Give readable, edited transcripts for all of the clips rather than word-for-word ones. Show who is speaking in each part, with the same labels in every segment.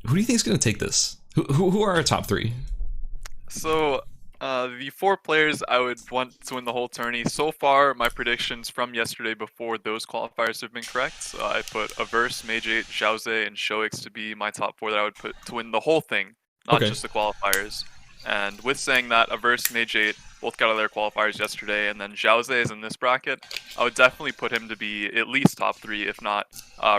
Speaker 1: Who do you think is going to take this? Who are our top three?
Speaker 2: So, the four players I would want to win the whole tourney. So far, my predictions from yesterday before those qualifiers have been correct. So I put Averse, Mage8, Xiaoze, and Shoix to be my top four that I would put to win the whole thing, not
Speaker 1: Okay.
Speaker 2: just the qualifiers. And with saying that, Averse, Mage8 both got out of their qualifiers yesterday, and then Xiaoze is in this bracket. I would definitely put him to be at least top three, if not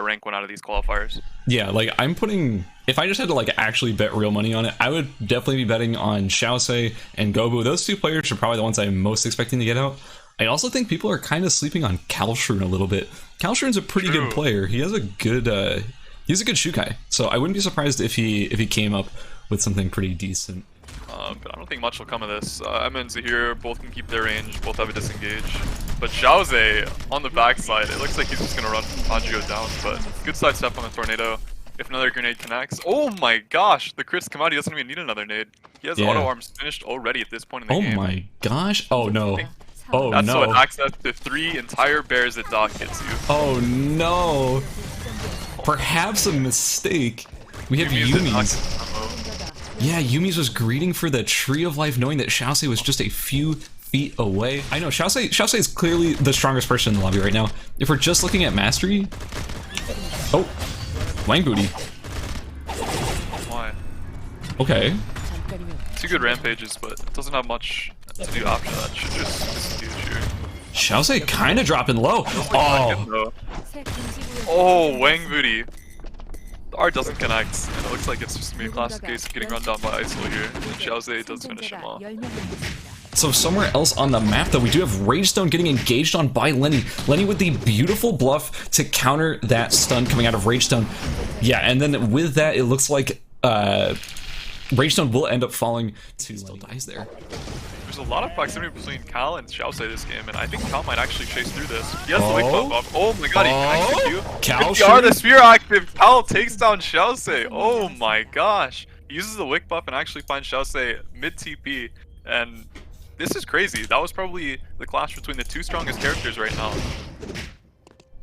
Speaker 2: rank one out of these qualifiers.
Speaker 1: Yeah, like I'm putting, if I just had to like actually bet real money on it, I would definitely be betting on Xiaoze and Gobu. Those two players are probably the ones I'm most expecting to get out. I also think people are kind of sleeping on Kalshrun a little bit. Kalshrun's a pretty good player. He has a good Shukai. So I wouldn't be surprised if he came up with something pretty decent.
Speaker 2: But I don't think much will come of this. Emma and Zahir both can keep their range, both have a disengage. But Xiaoze on the backside, it looks like he's just gonna run Fangio down, but good side step on the tornado. If another grenade connects. Oh my gosh, the crits come out, he doesn't even need another nade. He has auto arms finished already at this point in the game.
Speaker 1: Oh my gosh. Oh no. Oh
Speaker 2: That's
Speaker 1: no.
Speaker 2: what access to 3 entire bears at dock gets you.
Speaker 1: Oh no. Perhaps a mistake. We have Yumi's. Yeah, Yumi's was greeting for the Tree of Life, knowing that Xiaoze was just a few feet away. I know, Xiaoze is clearly the strongest person in the lobby right now. If we're just looking at Mastery... Oh, Wang Booty.
Speaker 2: Why?
Speaker 1: Okay.
Speaker 2: 2 good rampages, but it doesn't have much to do after that. Should just disengage here.
Speaker 1: Xiaoze kind of dropping low. Oh.
Speaker 2: Oh, Wang Booty. The R doesn't connect, and it looks like it's just gonna be a classic case of getting run down by ISO here. And Xiaoze does finish him off.
Speaker 1: So somewhere else on the map, though, we do have Ragestone getting engaged on by Lenny. Lenny with the beautiful bluff to counter that stun coming out of Ragestone. Yeah, and then with that, it looks like Ragestone will end up falling to Still dies there.
Speaker 2: There's a lot of proximity between Cal and Xiaoze this game, and I think Cal might actually chase through this. He has the wake buff up. Oh my god, he connected you.
Speaker 1: Cal
Speaker 2: PR, the spear active. Cal takes down Xiaoze. Oh my gosh. He uses the wick buff and actually finds Xiaoze mid TP, and this is crazy. That was probably the clash between the two strongest characters right now.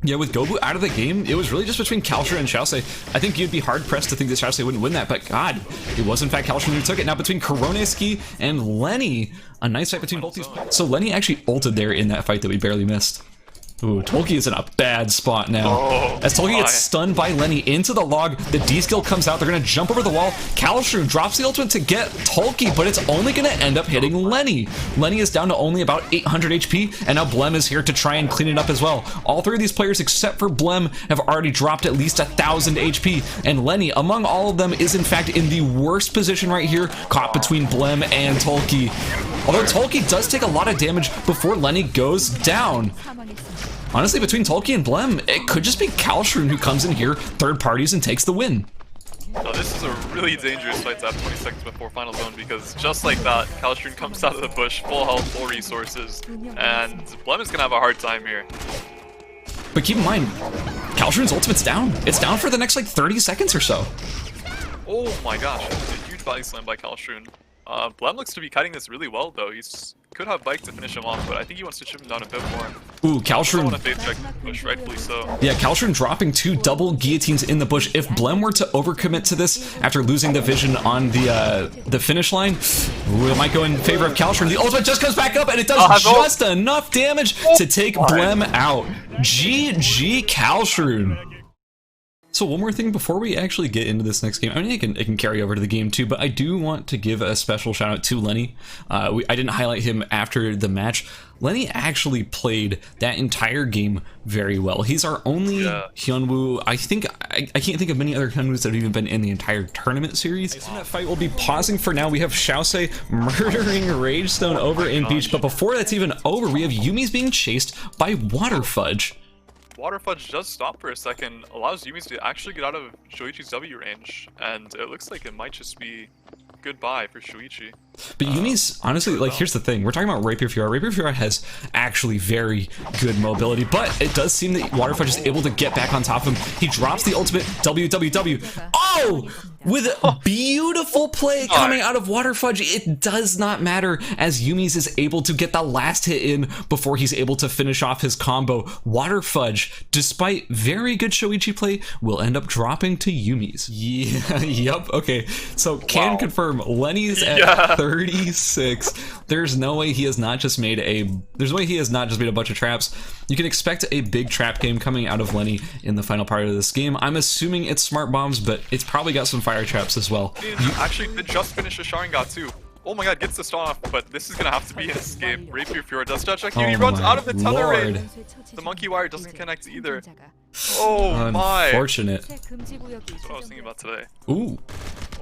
Speaker 1: Yeah, with Gobu out of the game, it was really just between Kalshrun and Xiaoze. I think you'd be hard-pressed to think that Xiaoze wouldn't win that, but god, it was in fact Kalshrun who took it. Now between Koroneski and Lenny, a nice fight between both these players. So Lenny actually ulted there in that fight that we barely missed. Ooh, Tolki is in a bad spot now. As Tolki gets stunned by Lenny into the log, the D skill comes out, they're gonna jump over the wall. Kalshrun drops the ultimate to get Tolki, but it's only gonna end up hitting Lenny. Lenny is down to only about 800 HP, and now Blem is here to try and clean it up as well. All three of these players, except for Blem, have already dropped at least 1,000 HP, and Lenny, among all of them, is in fact in the worst position right here, caught between Blem and Tolki. Although Tolki does take a lot of damage before Lenny goes down. Honestly, between Tolki and Blem, it could just be Kalshrun who comes in here, third parties, and takes the win.
Speaker 2: So this is a really dangerous fight to have 20 seconds before final zone, because just like that, Kalshrun comes out of the bush, full health, full resources, and Blem is gonna have a hard time here.
Speaker 1: But keep in mind, Kalshrun's ultimate's down. It's down for the next like 30 seconds or so.
Speaker 2: Oh my gosh, a huge body slam by Kalshrun. Blem looks to be kiting this really well though. He's could have bike to finish him off, but I think he wants to chip him down a bit more.
Speaker 1: Ooh, Kalshrun.
Speaker 2: Push, rightfully so.
Speaker 1: Yeah, Kalshrun dropping 2 double guillotines in the bush. If Blem were to overcommit to this after losing the vision on the finish line, ooh, it might go in favor of Kalshrun. The ultimate just comes back up, and it does just enough damage to take Blem out. GG Kalshrun. So one more thing before we actually get into this next game. I mean, it can carry over to the game too, but I do want to give a special shout out to Lenny. I didn't highlight him after the match. Lenny actually played that entire game very well. He's our only Hyunwoo. I can't think of many other Hyunwoos that have even been in the entire tournament series. I assume that fight will be pausing for now. We have Xiaoze murdering Ragestone over in Beach, but before that's even over, we have Yumi's being chased by Water Fudge.
Speaker 2: Water Fudge does stop for a second, allows Yumi's to actually get out of Shoichi's W range, and it looks like it might just be goodbye for Shoichi.
Speaker 1: But Yumi's, honestly, like, here's the thing. We're talking about Rapier Fiora. Rapier Fiora has actually very good mobility, but it does seem that Waterfudge is able to get back on top of him. He drops the ultimate WWW. Oh! With a beautiful play coming out of Waterfudge, it does not matter as Yumi's is able to get the last hit in before he's able to finish off his combo. Waterfudge, despite very good Shoichi play, will end up dropping to Yumi's. Yeah, yep, okay. So can confirm, Lenny's at 36. There's no way he has not just made a bunch of traps. You can expect a big trap game coming out of Lenny in the final part of this game. I'm assuming it's smart bombs, but it's probably got some fire traps as well.
Speaker 2: Actually, did just finish a Sharingan too. Oh my god, gets the stun off, but this is gonna have to be an escape. Rapier Fiora does touch check. He runs out of the tether range. The monkey wire doesn't connect either. Oh my.
Speaker 1: Unfortunate.
Speaker 2: That's what I was thinking about today.
Speaker 1: Ooh.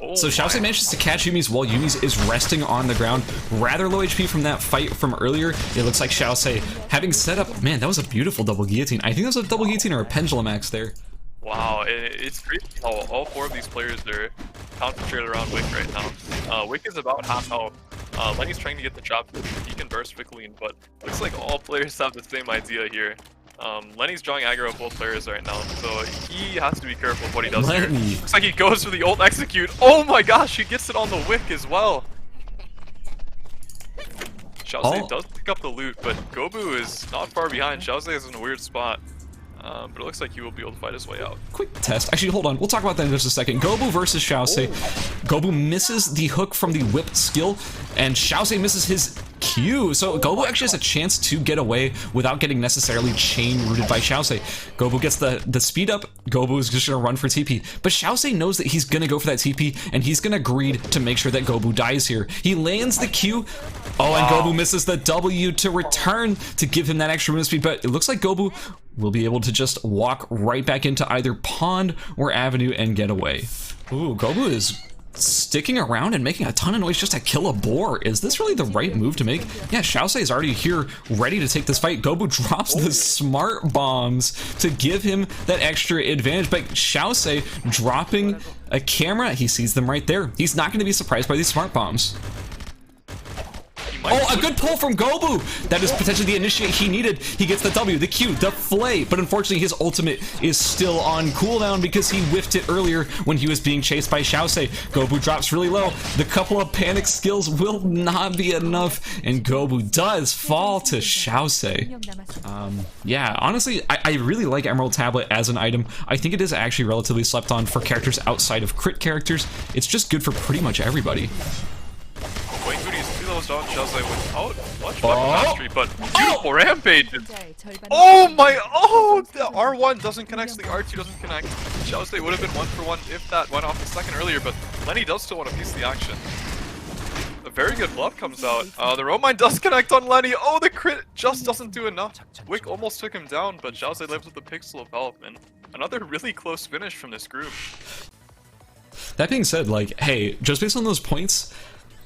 Speaker 2: Oh
Speaker 1: So Xiaosei manages to catch Yumi's while Yumi's is resting on the ground. Rather low HP from that fight from earlier. It looks like Xiaosei having set up... Man, that was a beautiful double guillotine. I think that was a double guillotine or a pendulum axe there.
Speaker 2: Wow, it's crazy how all four of these players are concentrated around Wick right now. Wick is about half health. Lenny's trying to get the chop. He can burst quickly, but looks like all players have the same idea here. Lenny's drawing aggro of both players right now, so he has to be careful of what he does here. Looks like he goes for the ult execute. Oh my gosh, he gets it on the Wick as well. Xiaosei does pick up the loot, but Gobu is not far behind. Xiaosei is in a weird spot. But it looks like he will be able to fight his way out.
Speaker 1: Quick test. Actually, hold on. We'll talk about that in just a second. Gobu versus Xiaosei. Gobu misses the hook from the whip skill, and Xiaosei misses his Q. So Gobu actually has a chance to get away without getting necessarily chain rooted by Xiaosei. Gobu gets the speed up. Gobu is just going to run for TP. But Xiaosei knows that he's going to go for that TP, and he's going to greed to make sure that Gobu dies here. He lands the Q. Oh, and Gobu misses the W to return to give him that extra movement speed. But it looks like Gobu will be able to just walk right back into either Pond or Avenue and get away. Ooh, Gobu is sticking around and making a ton of noise just to kill a boar. Is this really the right move to make? Yeah, Xiaosei is already here ready to take this fight. Gobu drops the smart bombs to give him that extra advantage, but Xiaosei dropping a camera, he sees them right there. He's not going to be surprised by these smart bombs. Oh, a good pull from Gobu! That is potentially the initiate he needed. He gets the W, the Q, the flay, but unfortunately his ultimate is still on cooldown because he whiffed it earlier when he was being chased by Xiaosei. Gobu drops really low. The couple of panic skills will not be enough, and Gobu does fall to Xiaosei. Yeah, honestly, I really like Emerald Tablet as an item. I think it is actually relatively slept on for characters outside of crit characters. It's just good for pretty much everybody.
Speaker 2: Wait, Goodies, 2 levels down, Xiaosei without much weapon mastery, but beautiful rampage! Oh my, the R1 doesn't connect, so the R2 doesn't connect. Xiaosei would have been 1 for 1 if that went off a second earlier, but Lenny does still want a piece of the action. A very good bluff comes out. The Romine does connect on Lenny. Oh, the crit just doesn't do enough. Wick almost took him down, but Xiaosei lives with a pixel of health, and another really close finish from this group.
Speaker 1: That being said, like, hey, just based on those points,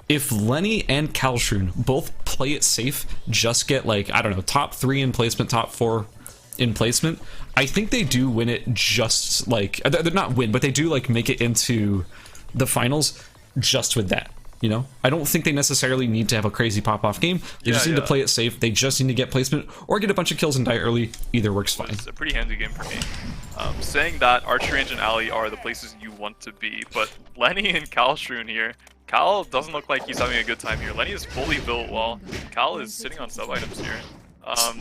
Speaker 1: if Lenny and Kalshrun both play it safe, just get, like, I don't know, top 3 in placement, top 4 in placement, I think they do win it just, like, they're not win, but they do, like, make it into the finals just with that, you know? I don't think they necessarily need to have a crazy pop-off game. They just need to play it safe. They just need to get placement or get a bunch of kills and die early. Either works fine.
Speaker 2: It's a pretty handy game for me. Saying that, Archer Range and Alley are the places you want to be, but Lenny and Kalshrun here, Cal doesn't look like he's having a good time here. Lenny is fully built while Cal is sitting on sub-items here.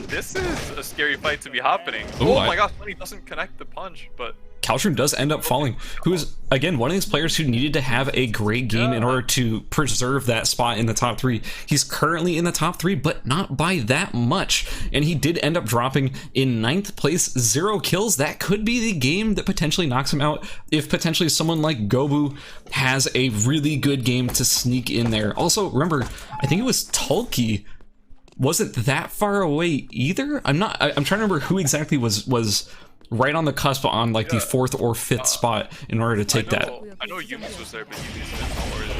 Speaker 2: This is a scary fight to be happening. Oh my gosh, Lenny doesn't connect the punch, but
Speaker 1: Kalshrun does end up falling, who is, again, one of these players who needed to have a great game in order to preserve that spot in the top 3. He's currently in the top 3, but not by that much, and he did end up dropping in 9th place, 0 kills. That could be the game that potentially knocks him out if potentially someone like Gobu has a really good game to sneak in there. Also, remember, I think it was Tulki wasn't that far away either. I'm trying to remember who exactly was right on the cusp on, like, the 4th or 5th spot in order to take that.
Speaker 2: I know Yumi's was there, but Yumi's didn't already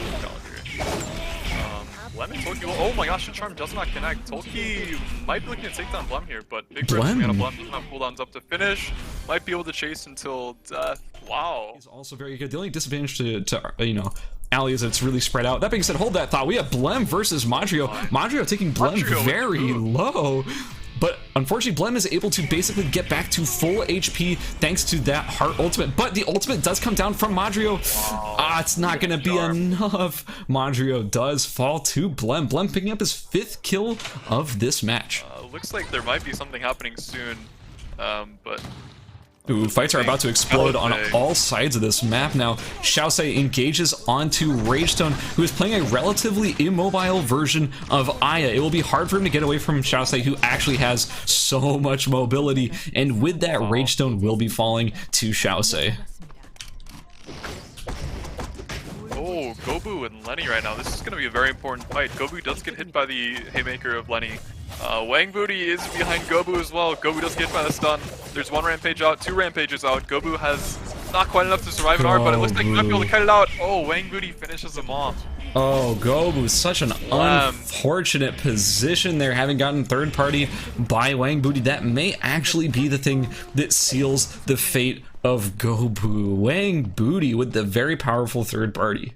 Speaker 2: Blem and Toki, oh my gosh, the charm does not connect. Toki might be looking to take down Blem here, but big risk on Blem doesn't have cooldowns up to finish. might be able to chase until death. Wow.
Speaker 1: He's also very good. The only disadvantage to you know, Ali is that it's really spread out. That being said, hold that thought. We have Blem versus Madrio. Madrio taking Blem very low. But unfortunately, Blem is able to basically get back to full HP thanks to that heart ultimate. But the ultimate does come down from Madrio. It's not going to be enough. Madrio does fall to Blem. Blem picking up his 5th kill of this match.
Speaker 2: Looks like there might be something happening soon, but...
Speaker 1: Ooh, fights are about to explode on all sides of this map now. Xiaosei engages onto Ragestone, who is playing a relatively immobile version of Aya. It will be hard for him to get away from Xiaosei, who actually has so much mobility, and with that, Ragestone will be falling to Xiaosei.
Speaker 2: Oh, Gobu and Lenny right now. This is going to be a very important fight. Gobu does get hit by the haymaker of Lenny. Wang Booty is behind Gobu as well. Gobu does get hit by the stun. There's 1 rampage out, 2 rampages out. Gobu has not quite enough to survive an arc, but it looks like he might be able to cut it out. Oh, Wang Booty finishes him off.
Speaker 1: Oh, Gobu, such an unfortunate position there, having gotten 3rd party by Wang Booty. That may actually be the thing that seals the fate of Gobu. Wang Booty with the very powerful 3rd party.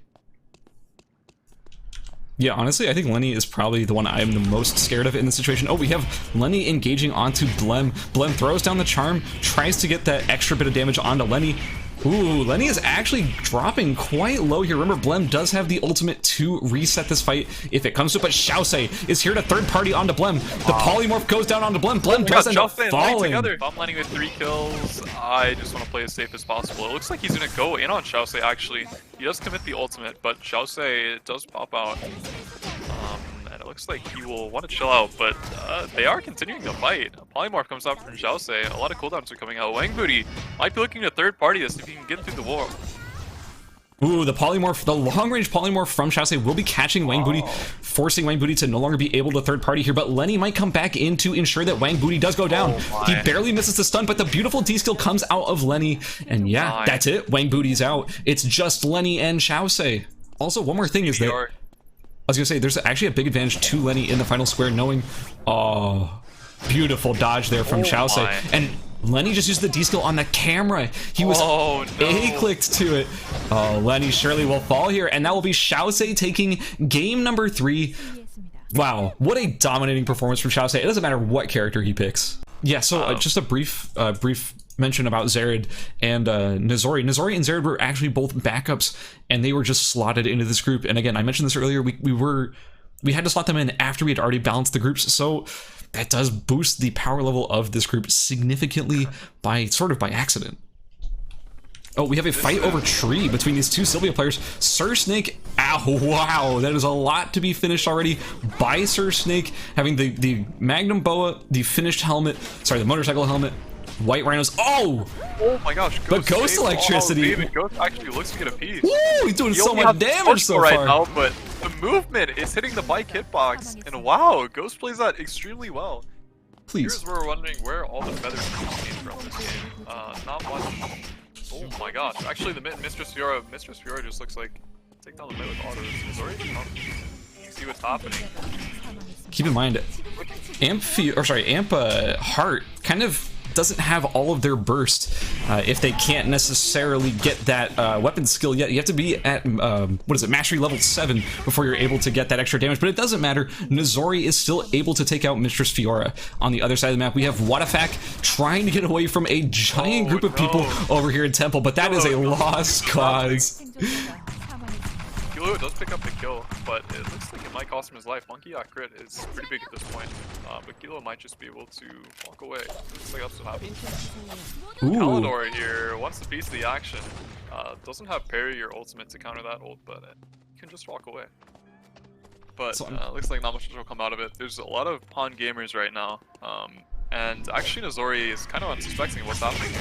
Speaker 1: Yeah, honestly, I think Lenny is probably the one I am the most scared of in this situation. Oh, we have Lenny engaging onto Blem. Blem throws down the charm, tries to get that extra bit of damage onto Lenny. Ooh, Lenny is actually dropping quite low here. Remember, Blem does have the ultimate to reset this fight if it comes to it, but Xiaosei is here to 3rd party onto Blem. The polymorph goes down onto Blem. Blem does end up falling.
Speaker 2: I'm Lenny with 3 kills. I just want to play as safe as possible. It looks like he's going to go in on Xiaosei, actually. He does commit the ultimate, but Xiaosei does pop out. And it looks like he will want to chill out, but they are continuing the fight. A polymorph comes out from Xiaosei. A lot of cooldowns are coming out. Wang Booty might be looking to 3rd party this if he can get through the wall.
Speaker 1: Ooh, the polymorph, the long-range polymorph from Xiaosei will be catching Wang Booty, forcing Wang Booty to no longer be able to 3rd party here, but Lenny might come back in to ensure that Wang Booty does go down. He barely misses the stun, but the beautiful D-skill comes out of Lenny, and yeah, that's it. Wang Booty's out. It's just Lenny and Xiaosei. Also, one more thing is that, I was gonna say, there's actually a big advantage to Lenny in the final square, knowing, oh, beautiful dodge there from Xiaosei. And Lenny just used the D-skill on the camera. He was A-clicked to it. Oh, Lenny surely will fall here, and that will be Xiaosei taking game number 3. Wow, what a dominating performance from Xiaosei. It doesn't matter what character he picks. Yeah, so just a brief mention about Zared and Nizori. Nizori and Zared were actually both backups, and they were just slotted into this group. And again, I mentioned this earlier, we had to slot them in after we had already balanced the groups, so that does boost the power level of this group significantly by accident. Oh, we have a fight over tree between these 2 Sylvia players. Sir Snake, wow, that is a lot to be finished already by Sir Snake, having the Magnum Boa, the finished helmet, sorry, the motorcycle helmet, White Rhinos. Oh
Speaker 2: my gosh,
Speaker 1: Ghost electricity.
Speaker 2: Oh, David, Ghost actually looks to get a piece.
Speaker 1: Woo, he's doing so much damage so far.
Speaker 2: Right now, but the movement is hitting the bike hitbox, and wow, Ghost plays that extremely well.
Speaker 1: Please.
Speaker 2: Here's where we're wondering where all the feathers came from this game. Not much. Oh my gosh, actually the Mistress Fiora just looks like take down the mid with autos. Missouri, see what's happening.
Speaker 1: Keep in mind, Amp Heart kind of doesn't have all of their burst if they can't necessarily get that weapon skill yet. You have to be at mastery level 7 before you're able to get that extra damage, but it doesn't matter. Nizori is still able to take out Mistress Fiora. On the other side of the map, we have Wadafak trying to get away from a giant group of people over here in Temple, but that is a lost cause.
Speaker 2: Gilo does pick up the kill, but it looks like it might cost him his life. Monkey crit is pretty big at this point, but Gilo might just be able to walk away. Looks like that's what happened. Kalidor here wants a piece of the action. Doesn't have parry or ultimate to counter that ult, but he can just walk away. But looks like not much will come out of it. There's a lot of pawn gamers right now, and actually Nizori is kind of unsuspecting of what's happening.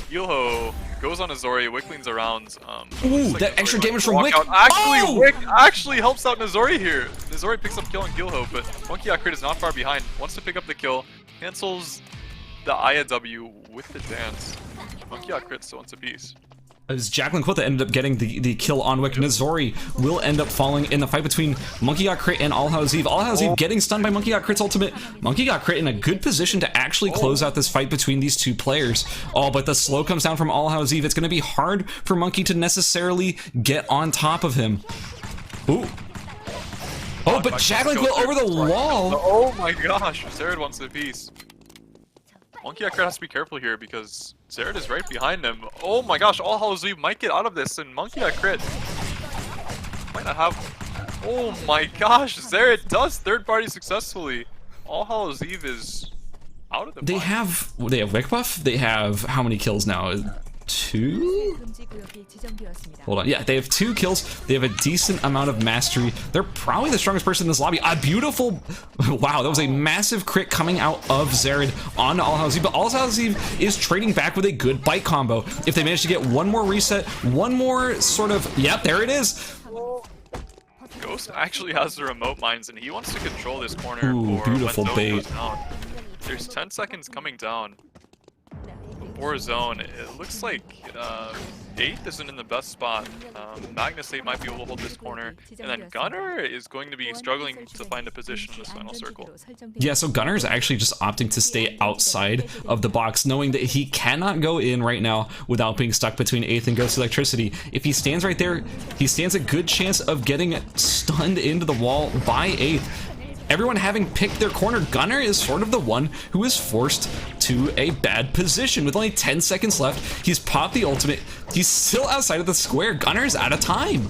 Speaker 2: Gilho goes on Nizori, Wickling's around.
Speaker 1: Ooh,
Speaker 2: like
Speaker 1: that extra damage from Wick!
Speaker 2: Wick actually helps out Nizori here. Nizori picks up kill on Gilho, but Monkey crit is not far behind. Wants to pick up the kill, cancels the Aya W with the dance. Monkey crit still wants a piece.
Speaker 1: As Jacqueline Quilta ended up getting the kill on Wick, Nazori will end up falling in the fight between Monkey Got Crit and All Hallows Eve. All Hallows Eve getting stunned by Monkey Got Crit's ultimate. Monkey Got Crit in a good position to actually close out this fight between these two players. Oh, but the slow comes down from All Hallows Eve. It's going to be hard for Monkey to necessarily get on top of him. Ooh. Oh, but Jacqueline Quilt over the wall.
Speaker 2: Oh my gosh, Zared wants the piece. Monkey Got Crit has to be careful here because Zared is right behind him. Oh my gosh, All Hallows Eve might get out of this, and Monkey Got Crit might not have. Oh my gosh, Zared does third party successfully. All Hallows Eve is out of the.
Speaker 1: They have Wick Buff. They have how many kills now? 2? Hold on. Yeah, they have 2 kills. They have a decent amount of mastery. They're probably the strongest person in this lobby. A beautiful... Wow, that was a massive crit coming out of Zared on All Hallows Eve. But All Hallows Eve is trading back with a good bite combo. If they manage to get one more reset, one more sort of... Yep, there it is.
Speaker 2: Ghost actually has the remote mines, and he wants to control this corner.
Speaker 1: Ooh,
Speaker 2: for
Speaker 1: beautiful
Speaker 2: when Zone
Speaker 1: bait.
Speaker 2: goes down. There's 10 seconds coming down. Or zone. It looks like 8th isn't in the best spot. Magnus 8 might be able to hold this corner, and then Gunner is going to be struggling to find a position in this final circle.
Speaker 1: Yeah, so Gunner is actually just opting to stay outside of the box, knowing that he cannot go in right now without being stuck between 8th and Ghost Electricity. If he stands right there, he stands a good chance of getting stunned into the wall by 8th. Everyone having picked their corner, Gunner is sort of the one who is forced to a bad position. With only 10 seconds left, he's popped the ultimate. He's still outside of the square. Gunner's out of time.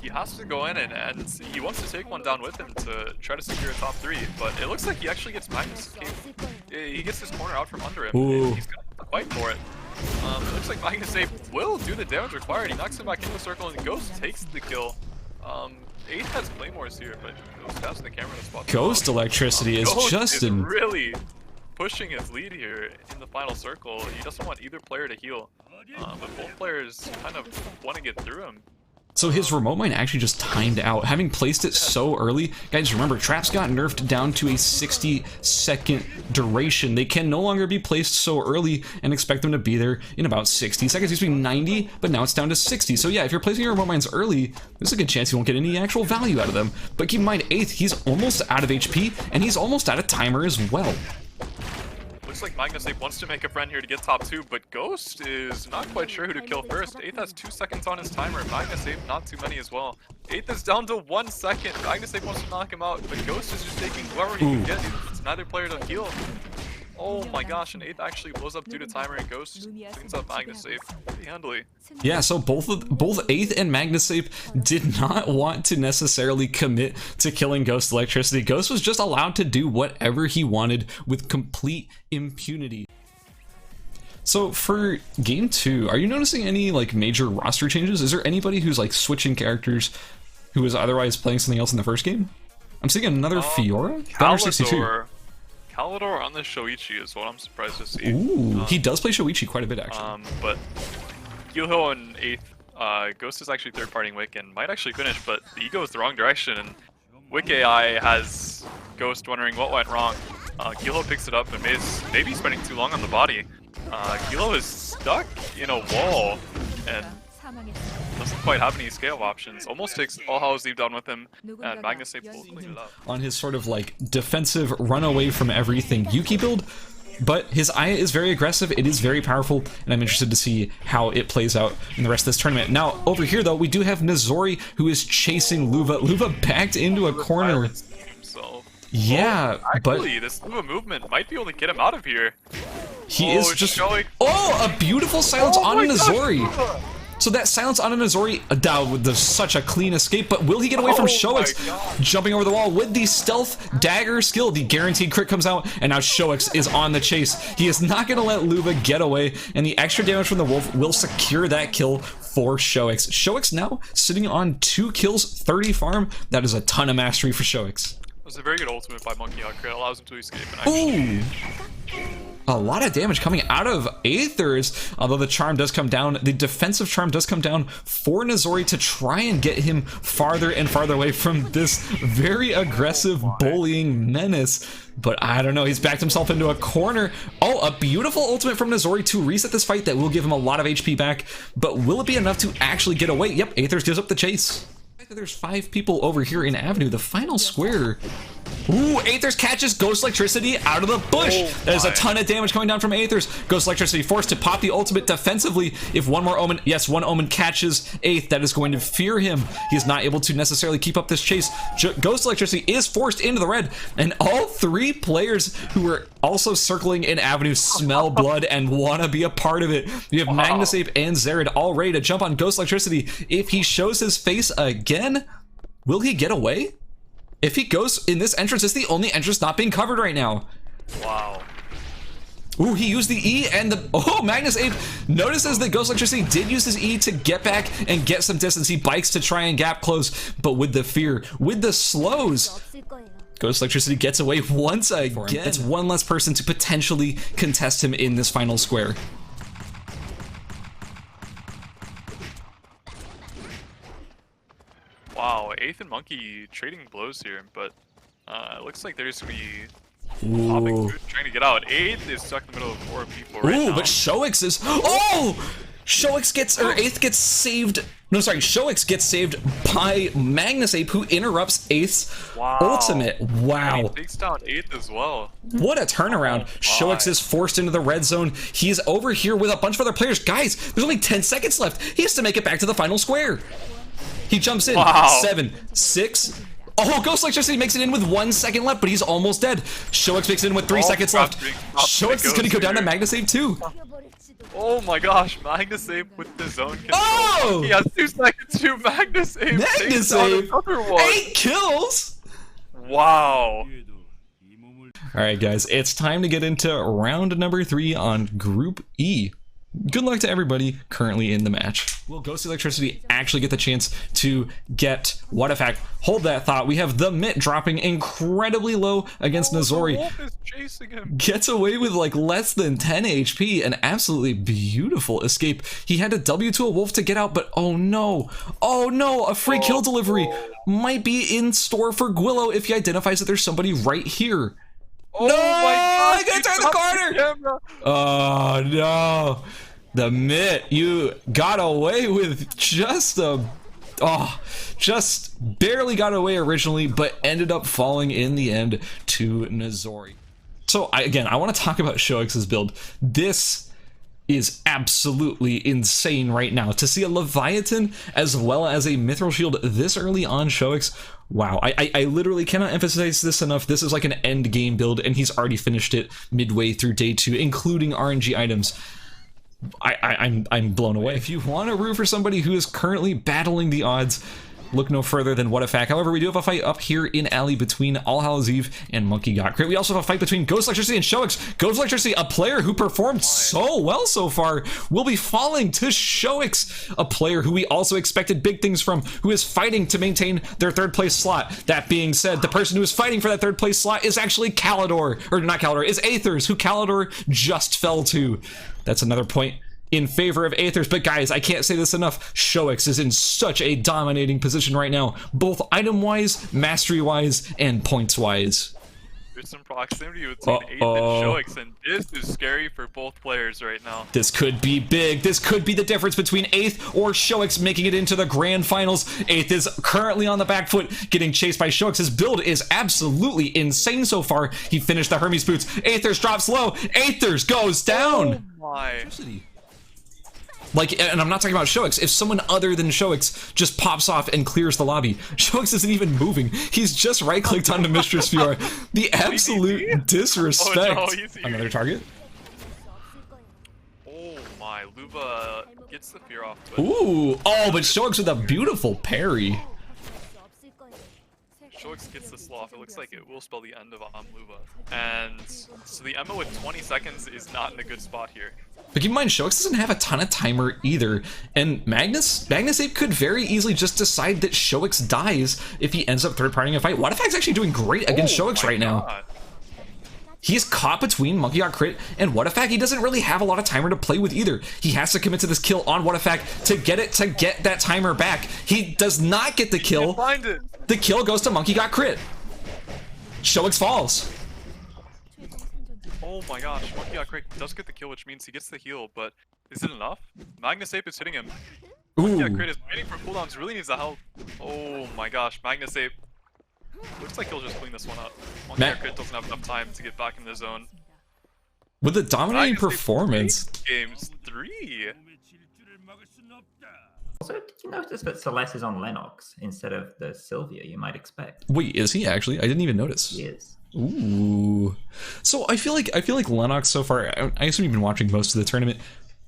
Speaker 2: He has to go in and he wants to take one down with him to try to secure a top 3, but it looks like he actually gets Magnus. He gets his corner out from under him.
Speaker 1: Ooh.
Speaker 2: He's got to fight for it. It looks like Magnus will do the damage required. He knocks him back into the circle, and Ghost takes the kill. 8 has Claymores here, but Ghost has the camera to spot.
Speaker 1: Ghost Electricity is
Speaker 2: Ghost
Speaker 1: just
Speaker 2: is really pushing his lead here in the final circle. He doesn't want either player to heal, but both players kind of want to get through him.
Speaker 1: So his remote mine actually just timed out. Having placed it so early, guys, remember, traps got nerfed down to a 60-second duration. They can no longer be placed so early and expect them to be there in about 60 seconds. It used to be 90, but now it's down to 60. So yeah, if you're placing your remote mines early, there's a good chance you won't get any actual value out of them. But keep in mind, 8th, he's almost out of HP, and he's almost out of timer as well.
Speaker 2: Looks like Magnus wants to make a friend here to get top 2, but Ghost is not quite sure who to kill first. 8th has 2 seconds on his timer. Magnus not too many as well. 8th is down to 1 second. Magnus wants to knock him out, but Ghost is just taking whoever he can get. It's neither player to heal. Oh my gosh, and 8th actually blows up due to timer, and Ghost cleans up Magnus pretty handily.
Speaker 1: Yeah, so both 8th and Magnus did not want to necessarily commit to killing Ghost Electricity. Ghost was just allowed to do whatever he wanted with complete impunity. So for game 2, are you noticing any like major roster changes? Is there anybody who's like switching characters who was otherwise playing something else in the first game? I'm seeing another Fiora? Gunner 62.
Speaker 2: Kalidor on the Shoichi is what I'm surprised to see.
Speaker 1: Ooh, he does play Shoichi quite a bit, actually.
Speaker 2: But Gilho in 8th, Ghost is actually third-partying Wick and might actually finish, but he goes the wrong direction, and Wick AI has Ghost wondering what went wrong. Gilho picks it up and maybe spending too long on the body. Gilho is stuck in a wall and doesn't quite have any scale options. Almost takes All Hallows Eve down with him, and Magnus will clean it up.
Speaker 1: On his sort of like defensive run away from everything Yuki build, but his Aya is very aggressive, it is very powerful, and I'm interested to see how it plays out in the rest of this tournament. Now, over here though, we do have Nazori who is chasing Luva. Luva backed into a corner. Yeah,
Speaker 2: actually, this Luva movement might be able to get him out of here.
Speaker 1: He is just showing... Oh, a beautiful silence on Nazori. So that silence on Nazori, does such a clean escape, but will he get away from Shoix jumping over the wall with the stealth dagger skill? The guaranteed crit comes out, and now Shoix is on the chase. He is not going to let Luva get away, and the extra damage from the wolf will secure that kill for Shoix. Shoix now sitting on 2 kills, 30 farm. That is a ton of mastery for Shoix.
Speaker 2: It was a very good ultimate by Monkey Got Crit, allows him to escape and actually...
Speaker 1: a lot of damage coming out of Aethers, although the charm does come down. The defensive charm does come down for Nezori to try and get him farther and farther away from this very aggressive bullying menace. But I don't know, he's backed himself into a corner. Oh, a beautiful ultimate from Nezori to reset this fight that will give him a lot of HP back. But will it be enough to actually get away? Yep, Aethers gives up the chase. There's 5 people over here in Avenue, the final square. Ooh, Aethers catches Ghost Electricity out of the bush. There's a ton of damage coming down from Aethers. Ghost Electricity forced to pop the ultimate defensively. If one more Omen, yes, one Omen catches Aeth, that is going to fear him. He's not able to necessarily keep up this chase. Ghost Electricity is forced into the red, and all 3 players who are also circling in Avenue smell blood and want to be a part of it. You have Magnus Ape and Zared all ready to jump on Ghost Electricity. If he shows his face again, will he get away? If he goes in this entrance, it's the only entrance not being covered right now.
Speaker 2: Wow.
Speaker 1: Ooh, he used the E and the... Oh, Magnus Ape notices that Ghost Electricity did use his E to get back and get some distance. He bikes to try and gap close, but with the fear, with the slows, Ghost Electricity gets away once again. It's one less person to potentially contest him in this final square.
Speaker 2: Wow, Aeth and Monkey trading blows here, but it looks like they're just gonna be popping through, trying to get out. Aeth is stuck in the middle of 4 people right now.
Speaker 1: But Shoix is... Oh! Shoix gets... Or Aeth gets saved... No, sorry, Shoix gets saved by Magnus Ape, who interrupts Aeth's ultimate. Wow.
Speaker 2: And he takes down Aeth as well.
Speaker 1: What a turnaround. Shoix is forced into the red zone. He's over here with a bunch of other players. Guys, there's only 10 seconds left. He has to make it back to the final square. He jumps in. 7, 6. Oh, Ghost Electricity makes it in with 1 second left, but he's almost dead. Shoix makes it in with 3 seconds left. Shoix is going to go down to Magnus Ape too.
Speaker 2: Oh my gosh, Magnus Ape with the zone control.
Speaker 1: Oh!
Speaker 2: He has 2 seconds to Magnus Ape.
Speaker 1: Magnus Ape! 8 kills!
Speaker 2: Wow.
Speaker 1: Alright guys, it's time to get into round number 3 on Group E. Good luck to everybody currently in the match. Will Ghost Electricity actually get the chance to get what effect? Hold that thought. We have the Mitt dropping incredibly low against Nezori.
Speaker 2: The wolf is chasing him.
Speaker 1: Gets away with like less than 10 HP. An absolutely beautiful escape. He had to W to a wolf to get out, but oh no. Oh no, a free kill delivery might be in store for Gwillo if he identifies that there's somebody right here.
Speaker 2: Oh no,
Speaker 1: I gotta turn the corner! Oh no. The Mitt, you got away with just just barely got away originally, but ended up falling in the end to Nezori. So I want to talk about Shoix's build. This is absolutely insane right now. To see a Leviathan as well as a Mithril Shield this early on Shoix, wow, I literally cannot emphasize this enough. This is like an end game build, and he's already finished it midway through day 2, including RNG items. I'm blown away. If you want to root for somebody who is currently battling the odds, look no further than What a Fact. However, we do have a fight up here in Alley between All Hallows Eve and Monkey Got Crit. We also have a fight between Ghost Electricity and Shoix. Ghost Electricity, a player who performed so well so far, will be falling to Shoix, a player who we also expected big things from, who is fighting to maintain their 3rd place slot. That being said, the person who is fighting for that 3rd place slot is actually Calidor, or not Calidor, is Aethers, who Calidor just fell to. That's another point in favor of Aethers, but guys, I can't say this enough. Shoix is in such a dominating position right now, both item-wise, mastery-wise, and points-wise.
Speaker 2: There's some proximity between Aeth and Shoix, and this is scary for both players right now.
Speaker 1: This could be big. This could be the difference between Aeth or Shoix making it into the grand finals. Aeth is currently on the back foot, getting chased by Shoix. His build is absolutely insane so far. He finished the Hermes boots. Aethers drops low. Aethers goes down.
Speaker 2: Oh my.
Speaker 1: Like, and I'm not talking about Shoix. If someone other than Shoix just pops off and clears the lobby, Shoix isn't even moving. He's just right-clicked onto Mistress Fiora. The absolute disrespect.
Speaker 2: Oh, no,
Speaker 1: another target.
Speaker 2: Oh my, Luva gets the fear off.
Speaker 1: Ooh, oh, but Shoix with a beautiful parry.
Speaker 2: Shoix gets this off. It looks like it will spell the end of Luva. And so the Emma with 20 seconds is not in a good spot here.
Speaker 1: But keep in mind, Shoix doesn't have a ton of timer either, and Magnus Ape could very easily just decide that Shoix dies if he ends up third-partying a fight. What if Fact's actually doing great against Shoix right now? He's caught between Monkey Got Crit and What a Fact. He doesn't really have a lot of timer to play with either. He has to commit to this kill on What a Fact to get that timer back. He does not get the kill.
Speaker 2: Find it.
Speaker 1: The kill goes to Monkey Got Crit. Shoix falls.
Speaker 2: Oh my gosh, Monkey Got Crit does get the kill, which means he gets the heal, but is it enough? Magnus Ape is hitting him. Monkey Got Crit is waiting for cooldowns, really needs the help. Oh my gosh, Magnus Ape. Looks like he'll just clean this one up. Monkey Got Crit doesn't have enough time to get back in the zone.
Speaker 1: With the dominating performance.
Speaker 2: Games 3.
Speaker 3: Also, did you notice that Celeste is on Lennox instead of the Sylvia you might expect?
Speaker 1: Wait, is he actually? I didn't even notice.
Speaker 3: He is.
Speaker 1: Ooh. So I feel like Lennox so far, I assume you've been watching most of the tournament.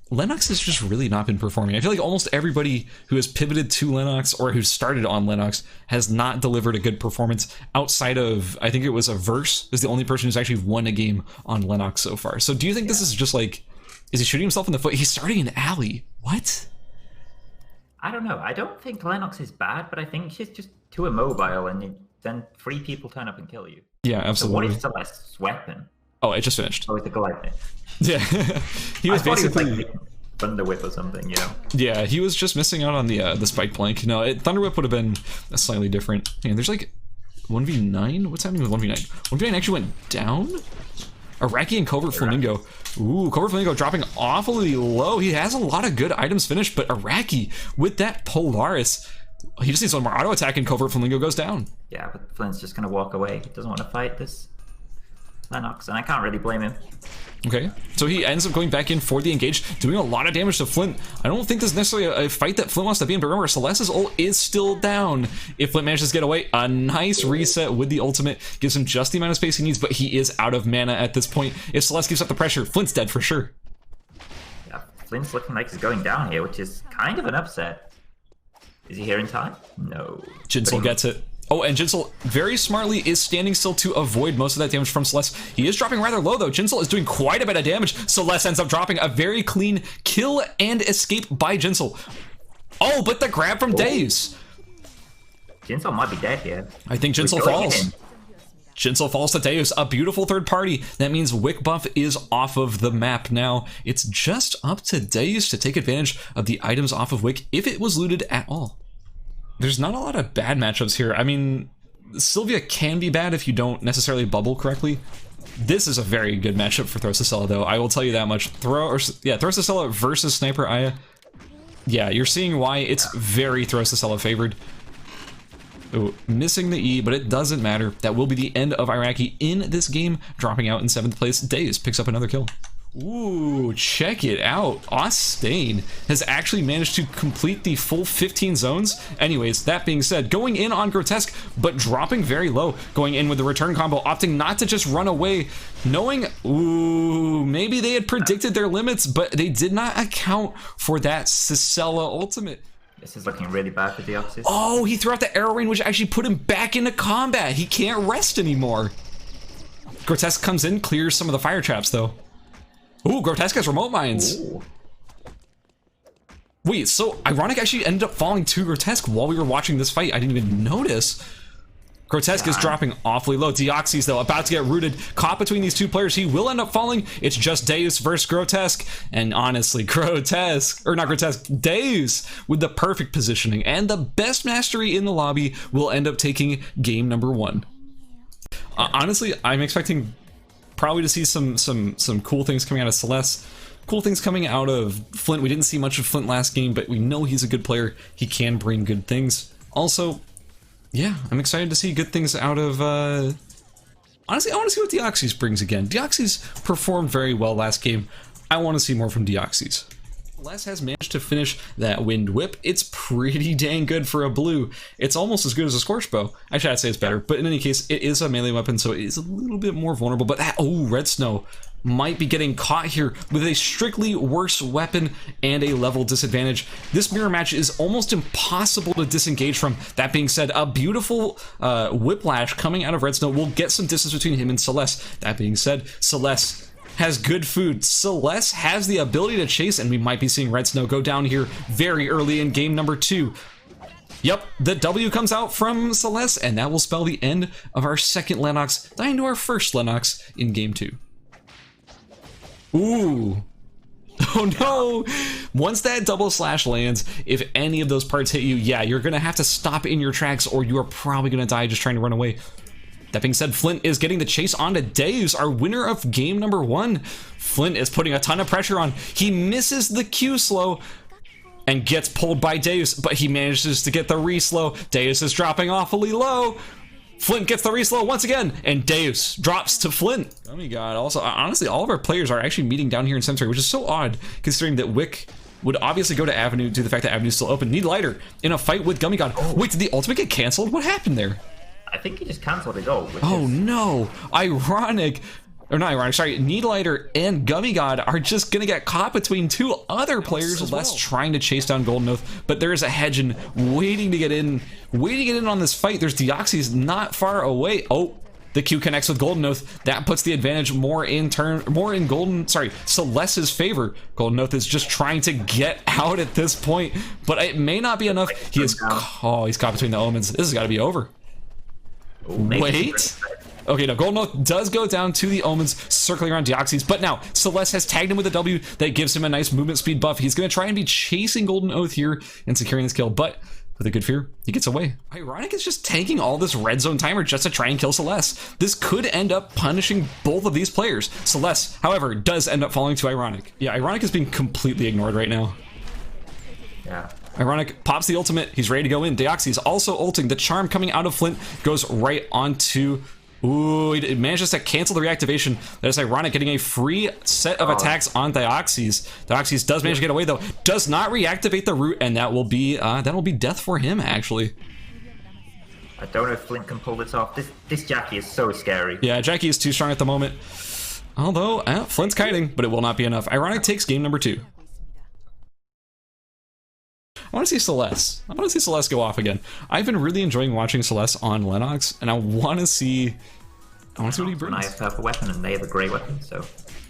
Speaker 1: Lennox has just really not been performing. I feel like almost everybody who has pivoted to Lennox or who started on Lennox has not delivered a good performance outside of, I think it was a Verse is the only person who's actually won a game on Lennox so far. So do you think this is just like, is he shooting himself in the foot? He's starting an alley. What?
Speaker 3: I don't know. I don't think Lennox is bad, but I think she's just too immobile and then 3 people turn up and kill you.
Speaker 1: Yeah, absolutely.
Speaker 3: So what is Celeste's weapon?
Speaker 1: Oh, it just finished.
Speaker 3: Oh, it's a Goliath.
Speaker 1: Yeah, he was basically
Speaker 3: he was like Thunder Whip or something, you know?
Speaker 1: Yeah, he was just missing out on the spike plank. No, Thunder Whip would have been slightly different. Man, there's like 1v9. What's happening with 1v9? 1v9 actually went down. Araki and Covert Flamingo. Ooh, Covert Flamingo dropping awfully low. He has a lot of good items finished, but Araki with that Polaris, he just needs one more auto attack and Covert Flamingo goes down.
Speaker 3: Yeah, but Flint's just gonna walk away. He doesn't want to fight this Lennox, and I can't really blame him.
Speaker 1: Okay, so he ends up going back in for the engage, doing a lot of damage to Flint. I don't think this is necessarily a fight that Flint wants to be in, but remember, Celeste's ult is still down. If Flint manages to get away, a nice reset with the ultimate gives him just the amount of space he needs, but he is out of mana at this point. If Celeste keeps up the pressure, Flint's dead for sure.
Speaker 3: Yeah, Flint's looking like he's going down here, which is kind of an upset. Is he here in time? No.
Speaker 1: Jinsel gets it. Oh, and Jinsel very smartly is standing still to avoid most of that damage from Celeste. He is dropping rather low, though. Jinsel is doing quite a bit of damage. Celeste ends up dropping a very clean kill and escape by Jinsel. Oh, but the grab from Deus.
Speaker 3: Jinsel might be dead here.
Speaker 1: I think Jinsel falls. Jinsel falls to Deus. A beautiful third party. That means Wick buff is off of the map now. It's just up to Deus to take advantage of the items off of Wick if it was looted at all. There's not a lot of bad matchups here. I mean, Sylvia can be bad if you don't necessarily bubble correctly. This is a very good matchup for Throsicella, though. I will tell you that much. Throsicella versus Sniper Aya. Yeah, you're seeing why it's very Throsicella favored. Ooh, missing the E, but it doesn't matter. That will be the end of Iraqi in this game, dropping out in 7th place. Deus picks up another kill. Ooh, check it out. Ostain has actually managed to complete the full 15 zones. Anyways, that being said, going in on Grotesque, but dropping very low. Going in with the return combo, opting not to just run away, knowing, ooh, maybe they had predicted their limits, but they did not account for that Cicella ultimate.
Speaker 3: This is looking really bad for Deoxys.
Speaker 1: Oh, he threw out the arrow rain, which actually put him back into combat. He can't rest anymore. Grotesque comes in, clears some of the fire traps, though. Ooh, Grotesque has remote mines.
Speaker 3: Ooh.
Speaker 1: Wait, so Ironic actually ended up falling to Grotesque while we were watching this fight. I didn't even notice. Grotesque is dropping awfully low. Deoxys, though, about to get rooted. Caught between these two players. He will end up falling. It's just Deus versus Grotesque. And honestly, Deus with the perfect positioning and the best mastery in the lobby will end up taking game number 1. Honestly, I'm expecting probably to see some cool things coming out of Celeste. Cool things coming out of Flint. We didn't see much of Flint last game, but we know he's a good player. He can bring good things. Also, yeah, I'm excited to see good things out of, honestly, I want to see what Deoxys brings again. Deoxys performed very well last game. I want to see more from Deoxys. Les has managed to finish that Wind Whip. It's pretty dang good for a blue. It's almost as good as a Scorch Bow. Actually, I'd say it's better, but in any case, it is a melee weapon, so it is a little bit more vulnerable. But that, oh, Red Snow might be getting caught here with a strictly worse weapon and a level disadvantage. This mirror match is almost impossible to disengage from. That being said, a beautiful whiplash coming out of Red Snow will get some distance between him and Celeste. That being said, Celeste has good food. Celeste has the ability to chase, and we might be seeing Red Snow go down here very early in game number 2. Yep, the W comes out from Celeste, and that will spell the end of our second Lennox, dying to our first Lennox in game 2. Ooh. Oh no! Once that double slash lands, if any of those parts hit you, yeah, you're gonna have to stop in your tracks or you are probably gonna die just trying to run away. That being said, Flint is getting the chase onto Deus, our winner of game number 1. Flint is putting a ton of pressure on. He misses the Q slow and gets pulled by Deus, but he manages to get the re-slow. Deus is dropping awfully low. Flint gets the re-slow once again, and Deus drops to Flint. Oh my god, also, honestly, all of our players are actually meeting down here in Cemetery, which is so odd, considering that Wick would obviously go to Avenue due to the fact that Avenue's still open. Need Lighter in a fight with Gummy God. Oh. Wait, did the ultimate get canceled? What happened there?
Speaker 3: I think he just cancelled his ult.
Speaker 1: Oh no, ironic. Or not ironic, sorry, Need Lighter and Gummy God are just gonna get caught between two other players, Celeste trying to chase down Golden Oath, but there is a Hedgen waiting to get in on this fight. There's Deoxys not far away. Oh, the Q connects with Golden Oath. That puts the advantage more in Celeste's favor. Golden Oath is just trying to get out at this point, but it may not be enough. He's caught between the omens. This has got to be over. Wait. Okay, no, Golden Oath does go down to the omens, circling around Deoxys, but now Celeste has tagged him with a W that gives him a nice movement speed buff. He's going to try and be chasing Golden Oath here and securing this kill, but with a good fear, he gets away. Ironic is just tanking all this red zone timer just to try and kill Celeste. This could end up punishing both of these players. Celeste, however, does end up falling to Ironic. Yeah, Ironic is being completely ignored right now.
Speaker 3: Yeah.
Speaker 1: Ironic pops the ultimate. He's ready to go in. Deoxys also ulting. The charm coming out of Flint goes right onto... Ooh, it manages to cancel the reactivation. That is Ironic getting a free set of attacks on Deoxys. Deoxys does manage to get away though. Does not reactivate the root, and that will be death for him actually.
Speaker 3: I don't know if Flint can pull this off. This Jackie is so scary.
Speaker 1: Yeah, Jackie is too strong at the moment. Although Flint's kiting, but it will not be enough. Ironic takes game number 2. I want to see Celeste. I want to see Celeste go off again. I've been really enjoying watching Celeste on Lennox, and I want to see what he brings.
Speaker 3: I have purple weapon, and they have a gray weapon, so...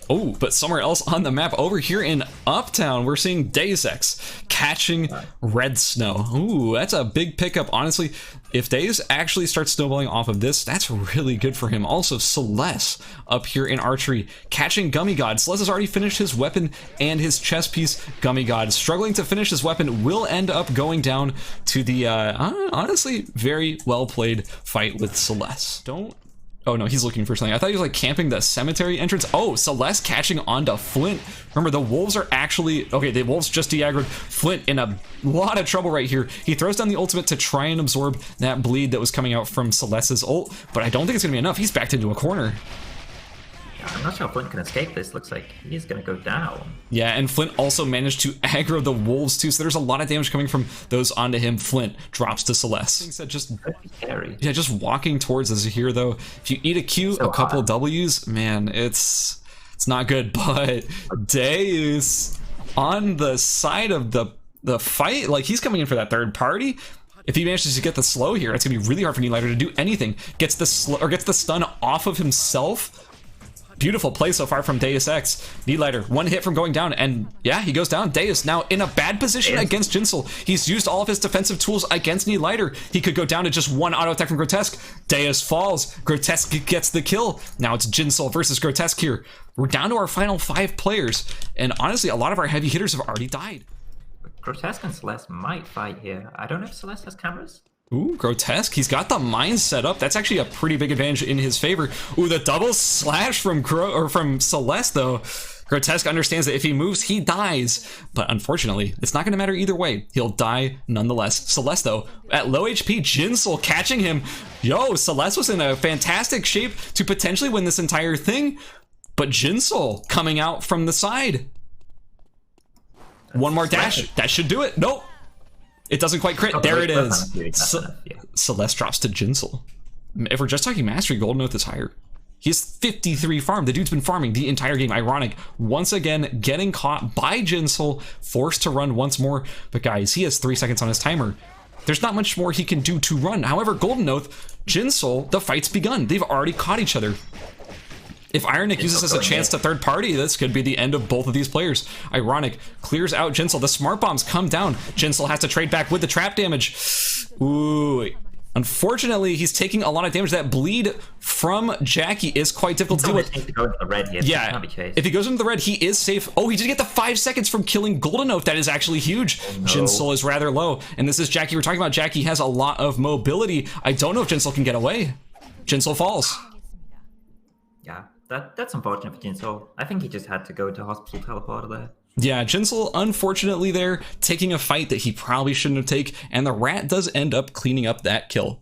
Speaker 1: Oh, but somewhere else on the map, over here in Uptown, we're seeing Deus Ex catching Red Snow. Ooh, that's a big pickup. Honestly, if Deus actually starts snowballing off of this, that's really good for him. Also, Celeste up here in archery, catching Gummy God. Celeste has already finished his weapon and his chest piece. Gummy God, struggling to finish his weapon, will end up going down to the, honestly, very well played fight with Celeste. Oh no, he's looking for something. I thought he was like camping the cemetery entrance. Oh, Celeste catching onto Flint. Remember, the wolves are actually... Okay, the wolves just de-aggroed. Flint in a lot of trouble right here. He throws down the ultimate to try and absorb that bleed that was coming out from Celeste's ult, but I don't think it's going to be enough. He's backed into a corner.
Speaker 3: I'm not sure Flint can escape this. Looks like he is going to go down.
Speaker 1: Yeah, and Flint also managed to aggro the wolves too, so there's a lot of damage coming from those onto him. Flint drops to Celeste. Things that just... Yeah, just walking towards us here, though. If you eat a Q, a couple Ws, man, it's not good. But Deus on the side of the fight, like he's coming in for that third party. If he manages to get the slow here, it's gonna be really hard for Need Lighter to do anything. Gets the stun off of himself. Beautiful play so far from Deus Ex. Need Lighter, one hit from going down, and yeah, he goes down. Deus now in a bad position against Jinsel. He's used all of his defensive tools against Need Lighter. He could go down to just one auto attack from Grotesque. Deus falls. Grotesque gets the kill. Now it's Jinsel versus Grotesque here. We're down to our final 5 players, and honestly, a lot of our heavy hitters have already died.
Speaker 3: Grotesque and Celeste might fight here. I don't know if Celeste has cameras.
Speaker 1: Ooh, Grotesque. He's got the mine set up. That's actually a pretty big advantage in his favor. Ooh, the double slash from Celeste, though. Grotesque understands that if he moves, he dies. But unfortunately, it's not going to matter either way. He'll die nonetheless. Celeste, though, at low HP, Jinsel catching him. Yo, Celeste was in a fantastic shape to potentially win this entire thing. But Jinsel coming out from the side. One more dash. That should do it. Nope. It doesn't quite crit. There it is. Celeste drops to Jinsel. If we're just talking mastery, Golden Oath is higher. He's 53 farm. The dude's been farming the entire game. Ironic, once again, getting caught by Jinsel, forced to run once more. But guys, he has 3 seconds on his timer. There's not much more he can do to run. However, Golden Oath, Jinsel, the fight's begun. They've already caught each other. If Ironic uses this as a chance to third party, this could be the end of both of these players. Ironic clears out Jinsel. The smart bombs come down. Jinsel has to trade back with the trap damage. Ooh. Unfortunately, he's taking a lot of damage. That bleed from Jackie is quite difficult to deal with.
Speaker 3: To go into the red here,
Speaker 1: yeah, if he goes into the red, he is safe. Oh, he did get the 5 seconds from killing Golden Oath. That is actually huge. Oh, no. Jinsel is rather low. And this is Jackie. We're talking about Jackie has a lot of mobility. I don't know if Jinsel can get away. Jinsel falls.
Speaker 3: Yeah, that's unfortunate for Jinsel. I think he just had to go to hospital teleporter there.
Speaker 1: Yeah, Jinsel, unfortunately there, taking a fight that he probably shouldn't have taken, and the rat does end up cleaning up that kill.